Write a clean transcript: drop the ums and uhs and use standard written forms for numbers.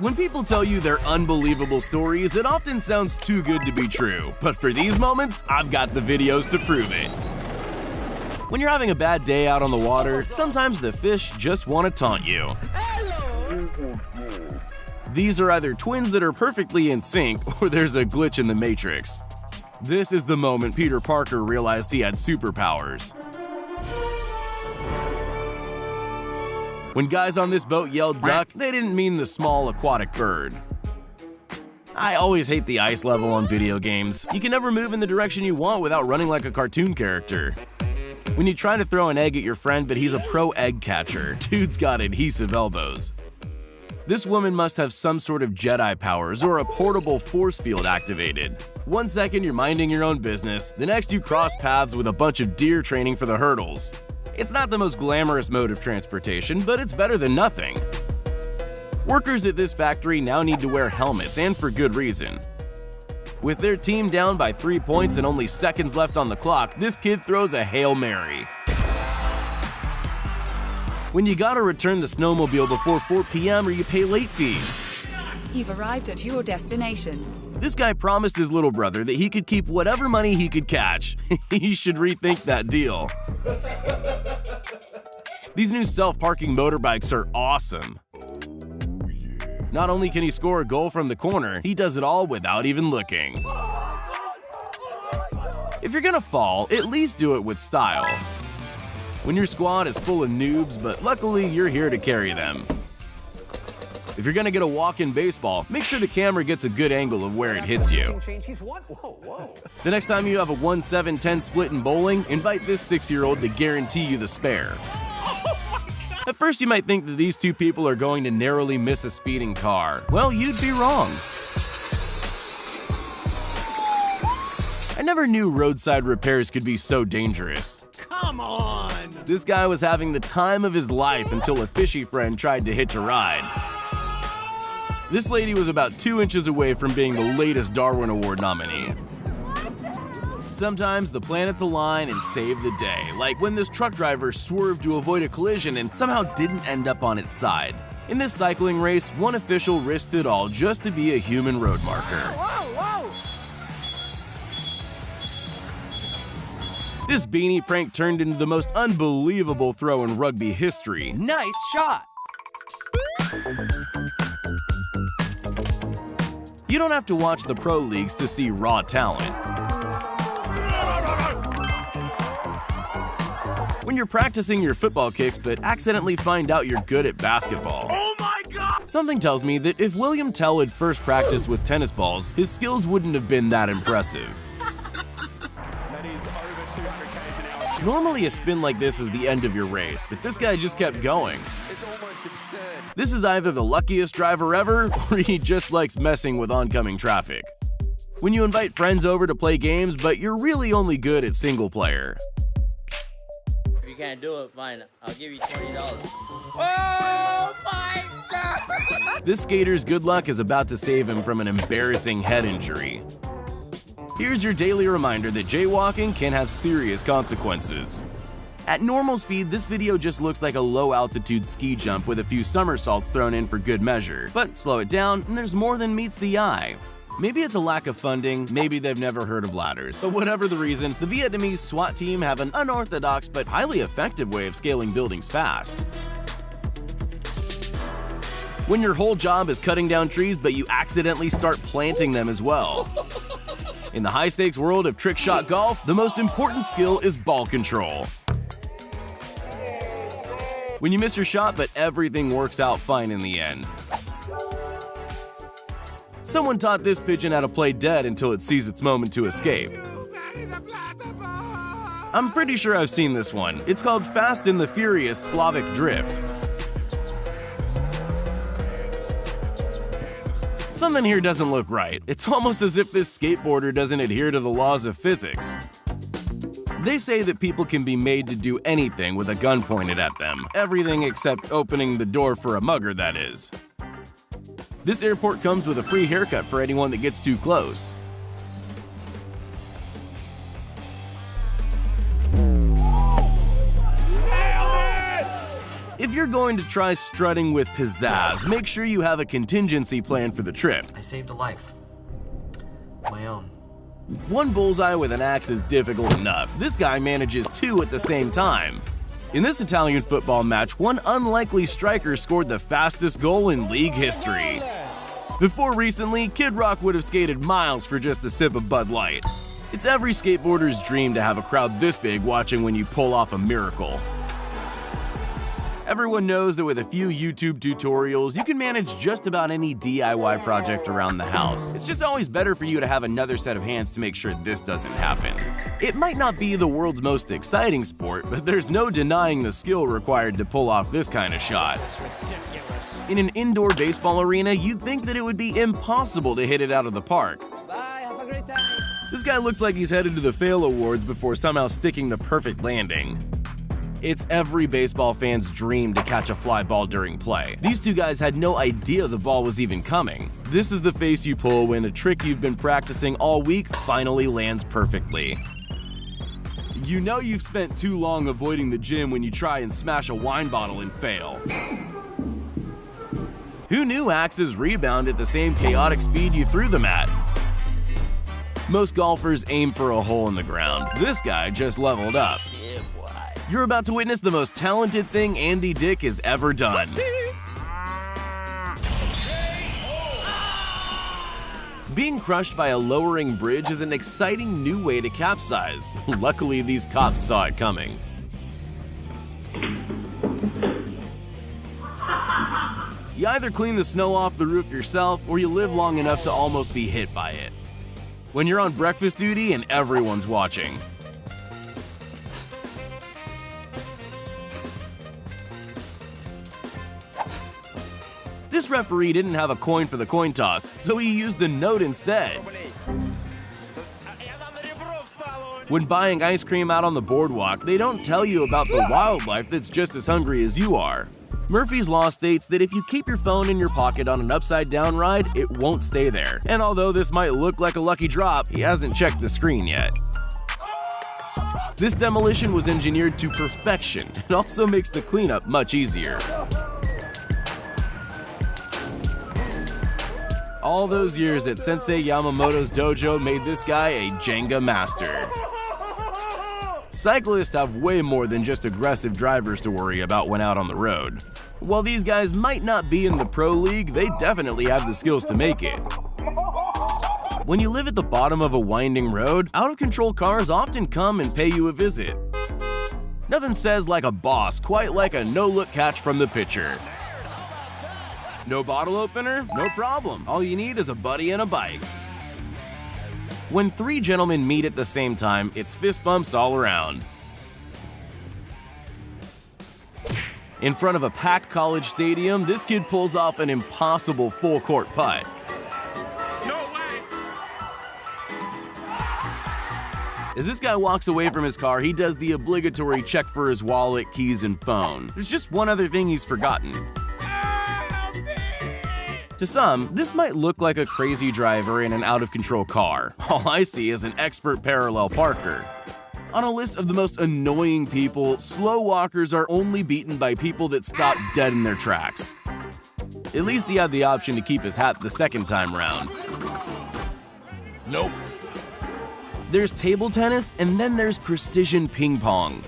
When people tell you their unbelievable stories, it often sounds too good to be true. But for these moments, I've got the videos to prove it. When you're having a bad day out on the water, sometimes the fish just want to taunt you. These are either twins that are perfectly in sync, or there's a glitch in the Matrix. This is the moment Peter Parker realized he had superpowers. When guys on this boat yelled duck, they didn't mean the small aquatic bird. I always hate the ice level on video games. You can never move in the direction you want without running like a cartoon character. When you try to throw an egg at your friend but he's a pro egg catcher, dude's got adhesive elbows. This woman must have some sort of Jedi powers or a portable force field activated. 1 second you're minding your own business, the next you cross paths with a bunch of deer training for the hurdles. It's not the most glamorous mode of transportation, but it's better than nothing. Workers at this factory now need to wear helmets, and for good reason. With their team down by 3 points and only seconds left on the clock, this kid throws a Hail Mary. When you gotta return the snowmobile before 4 p.m. or you pay late fees. You've arrived at your destination. This guy promised his little brother that he could keep whatever money he could catch. He should rethink that deal. These new self-parking motorbikes are awesome. Not only can he score a goal from the corner, he does it all without even looking. If you're gonna fall, at least do it with style. When your squad is full of noobs, but luckily you're here to carry them. If you're gonna get a walk in baseball, make sure the camera gets a good angle of where it hits you. The next time you have a 1-7-10 split in bowling, invite this 6-year-old to guarantee you the spare. At first you might think that these two people are going to narrowly miss a speeding car. Well, you'd be wrong. I never knew roadside repairs could be so dangerous. Come on! This guy was having the time of his life until a fishy friend tried to hitch a ride. This lady was about 2 inches away from being the latest Darwin Award nominee. Sometimes the planets align and save the day, like when this truck driver swerved to avoid a collision and somehow didn't end up on its side. In this cycling race, one official risked it all just to be a human road marker. This beanie prank turned into the most unbelievable throw in rugby history. Nice shot! You don't have to watch the pro leagues to see raw talent. When you're practicing your football kicks but accidentally find out you're good at basketball. Oh my god! Something tells me that if William Tell had first practiced with tennis balls, his skills wouldn't have been that impressive. That is over 200 km an hour. Normally a spin like this is the end of your race, but this guy just kept going. It's almost absurd. This is either the luckiest driver ever, or he just likes messing with oncoming traffic. When you invite friends over to play games, but you're really only good at single player. If you can't do it, fine. I'll give you $20. Oh my god! This skater's good luck is about to save him from an embarrassing head injury. Here's your daily reminder that jaywalking can have serious consequences. At normal speed, this video just looks like a low-altitude ski jump with a few somersaults thrown in for good measure. But slow it down, and there's more than meets the eye. Maybe it's a lack of funding, maybe they've never heard of ladders. But whatever the reason, the Vietnamese SWAT team have an unorthodox but highly effective way of scaling buildings fast. When your whole job is cutting down trees, but you accidentally start planting them as well. In the high-stakes world of trick shot golf, the most important skill is ball control. When you miss your shot, but everything works out fine in the end. Someone taught this pigeon how to play dead until it sees its moment to escape. I'm pretty sure I've seen this one. It's called Fast and the Furious Slavic Drift. Something here doesn't look right. It's almost as if this skateboarder doesn't adhere to the laws of physics. They say that people can be made to do anything with a gun pointed at them. Everything except opening the door for a mugger, that is. This airport comes with a free haircut for anyone that gets too close. If If you're going to try strutting with pizzazz, make sure you have a contingency plan for the trip. I saved a life. My own. One bullseye with an axe is difficult enough. This guy manages two at the same time. In this Italian football match, one unlikely striker scored the fastest goal in league history. Before recently, Kid Rock would have skated miles for just a sip of Bud Light. It's every skateboarder's dream to have a crowd this big watching when you pull off a miracle. Everyone knows that with a few YouTube tutorials, you can manage just about any DIY project around the house. It's just always better for you to have another set of hands to make sure this doesn't happen. It might not be the world's most exciting sport, but there's no denying the skill required to pull off this kind of shot. In an indoor baseball arena, you'd think that it would be impossible to hit it out of the park. Bye, have a great time. This guy looks like he's headed to the Fail Awards before somehow sticking the perfect landing. It's every baseball fan's dream to catch a fly ball during play. These two guys had no idea the ball was even coming. This is the face you pull when a trick you've been practicing all week finally lands perfectly. You know you've spent too long avoiding the gym when you try and smash a wine bottle and fail. Who knew axes rebound at the same chaotic speed you threw them at? Most golfers aim for a hole in the ground. This guy just leveled up. You're about to witness the most talented thing Andy Dick has ever done. Being crushed by a lowering bridge is an exciting new way to capsize. Luckily, these cops saw it coming. You either clean the snow off the roof yourself, or you live long enough to almost be hit by it. When you're on breakfast duty and everyone's watching. This referee didn't have a coin for the coin toss, so he used a note instead. When buying ice cream out on the boardwalk, they don't tell you about the wildlife that's just as hungry as you are. Murphy's Law states that if you keep your phone in your pocket on an upside-down ride, it won't stay there. And although this might look like a lucky drop, he hasn't checked the screen yet. This demolition was engineered to perfection and also makes the cleanup much easier. All those years at Sensei Yamamoto's dojo made this guy a Jenga master. Cyclists have way more than just aggressive drivers to worry about when out on the road. While these guys might not be in the pro league, they definitely have the skills to make it. When you live at the bottom of a winding road, out-of-control cars often come and pay you a visit. Nothing says like a boss quite like a no-look catch from the pitcher. No bottle opener? No problem. All you need is a buddy and a bike. When three gentlemen meet at the same time, it's fist bumps all around. In front of a packed college stadium, this kid pulls off an impossible full-court putt. No way! As this guy walks away from his car, he does the obligatory check for his wallet, keys, and phone. There's just one other thing he's forgotten. To some, this might look like a crazy driver in an out-of-control car. All I see is an expert parallel parker. On a list of the most annoying people, slow walkers are only beaten by people that stop dead in their tracks. At least he had the option to keep his hat the second time round. Nope. There's table tennis, and then there's precision ping pong.